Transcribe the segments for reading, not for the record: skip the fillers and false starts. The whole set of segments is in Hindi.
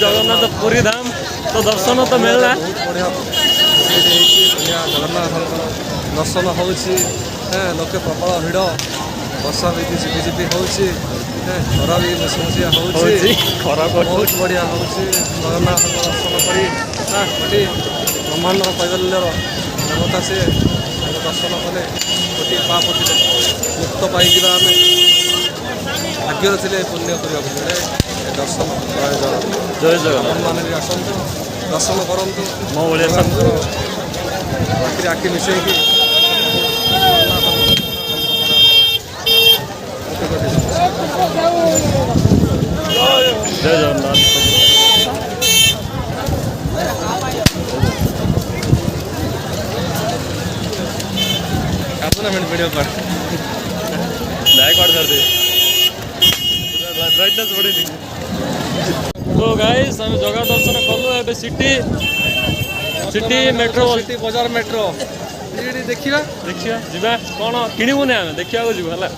जगन्नाथ पुरी धाम तो दर्शन तो मिलना बढ़िया जगन्नाथ दर्शन हो लोके प्रबल भिड़ वर्षा भी झिपि हो खरा भी मुसिमुसिया हो बहुत बढ़िया हो जगन्नाथ दर्शन कर ब्रह्मांड कैबल्यर देवता से दर्शन कले गोटे पापति मुक्त पाई आम भाग्य थे पुण्य करने दर्शन जय जगन्नाथ मैंने भी आसतु दर्शन करूँ मो भाया आखिरी आखि मिसेकी जय जगन्नाथ वीडियो कर दे ब्राइटनेस बढ़ी तो गाइस हम जगह दर्शन कलु ए सिटी मेट्रो सिटी बजार मेट्रो देखा देखिए जीवा कौन किणुनि आम देखा जीव है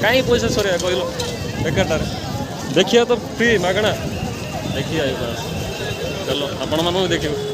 कहीं पैसा सर कहल बेकार देखिए तो फ्री मागणा देखिए चलो आपण मानू देखिए।